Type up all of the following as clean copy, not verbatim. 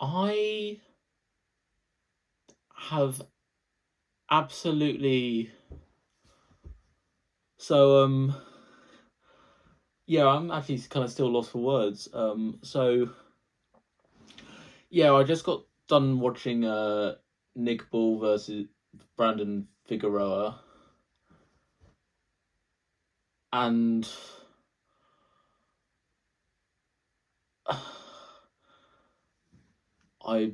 I have absolutely so yeah, I'm actually kind of still lost for words. So yeah, I just got done watching Nick Ball versus Brandon Figueroa, and I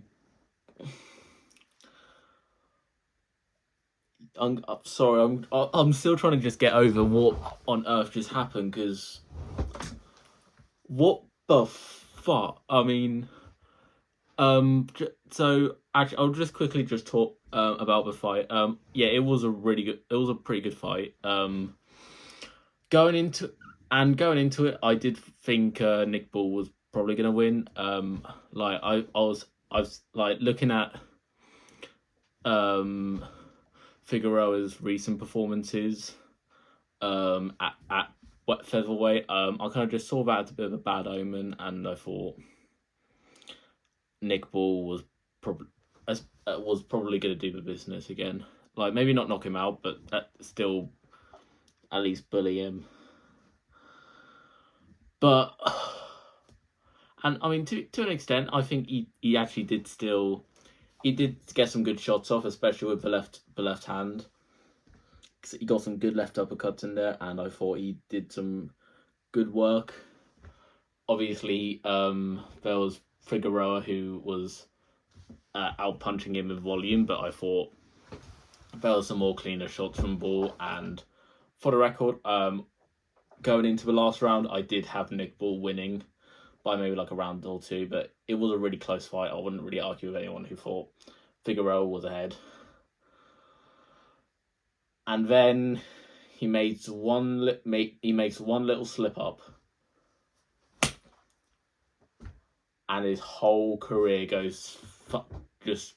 I'm sorry, I'm still trying to just get over what on earth just happened, because what the fuck? I mean, so actually, I'll just quickly just talk about the fight. Yeah, it was a pretty good fight. Going into going into it, I did think Nick Ball was probably gonna win. Like I was like looking at um Figueroa's recent performances at what featherweight. I kind of just saw that as a bit of a bad omen, and I thought Nick Ball probably was probably going to do the business again. Like maybe not knock him out, but still at least bully him. But and I mean to an extent, I think he actually did still he did get some good shots off, especially with the left hand. He got some good left uppercuts in there, and I thought he did some good work. Obviously, there was Figueroa who was out punching him with volume, but I thought there was some more cleaner shots from Ball. And for the record, going into the last round, I did have Nick Ball winning by maybe like a round or two, but it was a really close fight. I wouldn't really argue with anyone who thought Figueroa was ahead. And then he makes one little slip up, and his whole career just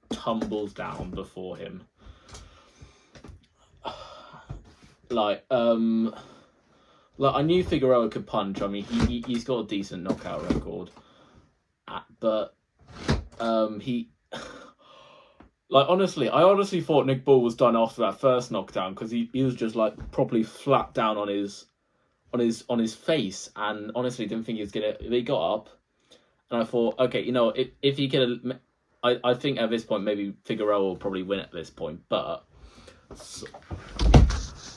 tumbles down before him. Like I knew Figueroa could punch. I mean, he's got a decent knockout record, but he like I honestly thought Nick Ball was done after that first knockdown, because he was just like properly flat down on his face, and honestly didn't think he was gonna. He got up, and I thought, okay, if he could, I think at this point maybe Figueroa will probably win at this point, but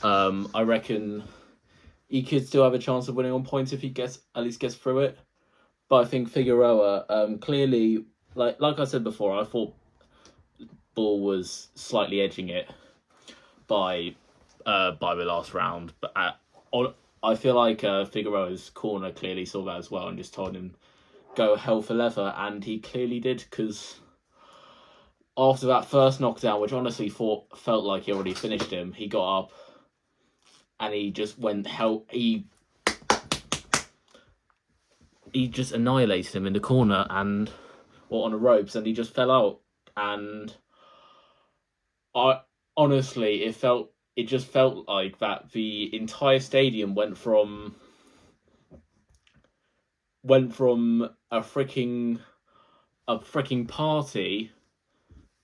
I reckon he could still have a chance of winning on points if he at least gets through it. But I think Figueroa, clearly, like I said before, I thought Ball was slightly edging it by the last round, but I feel like Figueroa's corner clearly saw that as well and just told him go hell for leather, and he clearly did, because after that first knockdown, which honestly felt like he already finished him, he got up and he just went hell. He just annihilated him in the corner or on the ropes, and he just fell out. And I honestly, it just felt like that the entire stadium went from a freaking party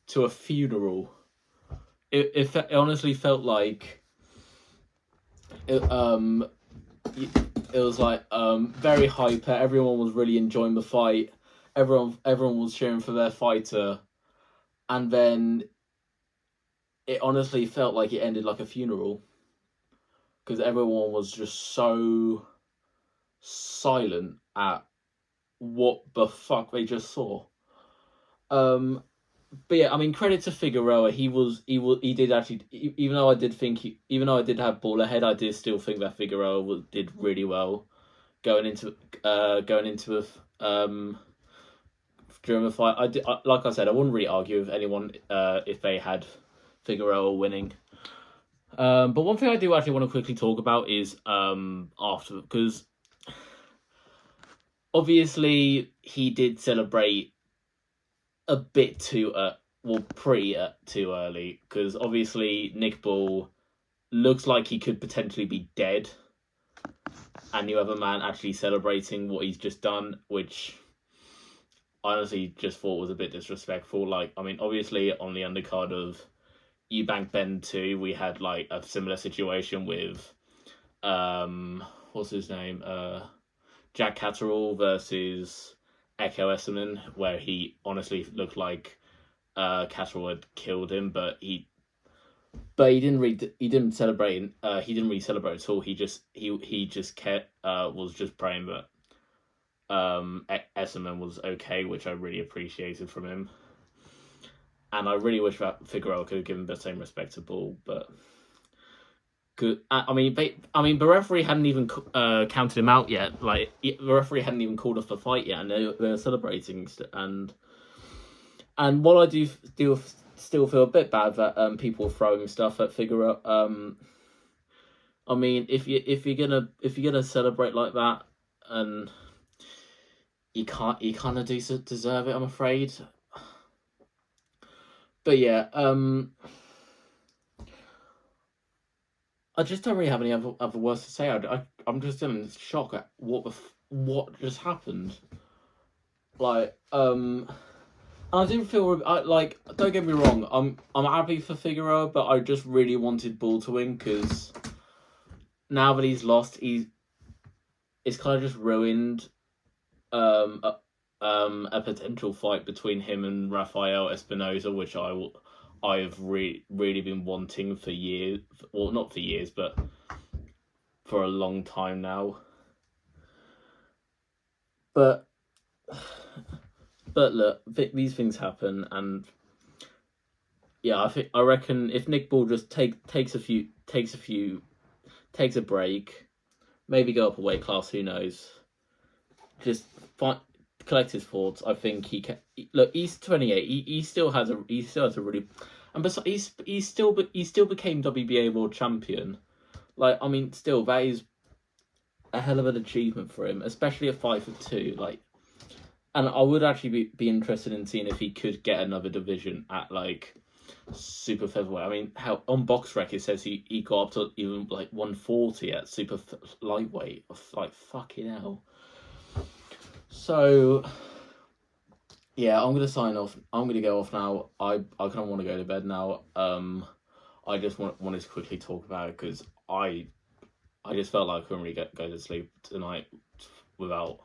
to a funeral. It honestly felt like it was like very hyper. Everyone was really enjoying the fight. Everyone was cheering for their fighter, and then it honestly felt like it ended like a funeral, because everyone was just so silent at what the fuck they just saw. But yeah, I mean, credit to Figueroa. He did actually. Even though I did have Ball ahead, I did still think that Figueroa did really well going into during the fight. Like I said, I wouldn't really argue with anyone if they had Figueroa winning. But one thing I do actually want to quickly talk about is after, because obviously he did celebrate a bit too pretty too early, because obviously Nick Ball looks like he could potentially be dead, and you have a man actually celebrating what he's just done, which honestly just thought was a bit disrespectful. Like, I mean, obviously on the undercard of Eubank Ben 2, we had like a similar situation with what's his name? Jack Catterall versus Echo Esserman, where he honestly looked like Catterall had killed him, but he didn't celebrate. He didn't really celebrate at all. He just kept was just praying that Esserman was okay, which I really appreciated from him. And I really wish that Figueroa could have given the same respect to Bull, but good. I mean, the referee hadn't even counted him out yet. Like, the referee hadn't even called off the fight yet, and they were celebrating. And while I do still feel a bit bad that people are throwing stuff at Figueroa, I mean, if you're gonna celebrate like that, and you kind of deserve it, I'm afraid. But yeah, I just don't really have any other words to say. I'm just in shock at what just happened. Like, I didn't feel like, don't get me wrong, I'm happy for Figueroa, but I just really wanted Bull to win, because now that he's lost, it's kind of just ruined a potential fight between him and Rafael Espinosa, which I've really been wanting for years. Well, not for years, but for a long time now. But look, these things happen, and yeah, I reckon if Nick Bull just takes a break, maybe go up a weight class, who knows? Just collect his thoughts. I think he can. Look, he's 28. He still has a really, and besides, he still became WBA world champion. Like, I mean, still, that is a hell of an achievement for him, especially at 5'2". Like, and I would actually be interested in seeing if he could get another division at like super featherweight. I mean, how on BoxRec it says he got up to even like 140 at super lightweight. Like, fucking hell. So yeah, I'm gonna sign off. I'm gonna go off now. I kind of want to go to bed now. I just wanted to quickly talk about it, because I just felt like I couldn't really go to sleep tonight without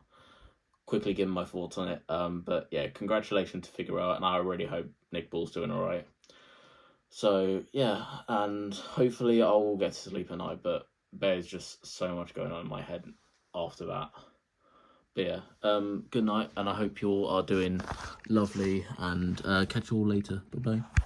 quickly giving my thoughts on it. But yeah, congratulations to Figueroa, and I really hope Nick Bull's doing all right. So yeah, and hopefully I will get to sleep at night. But there's just so much going on in my head after that. But yeah, good night, and I hope you all are doing lovely, and catch you all later. Bye bye.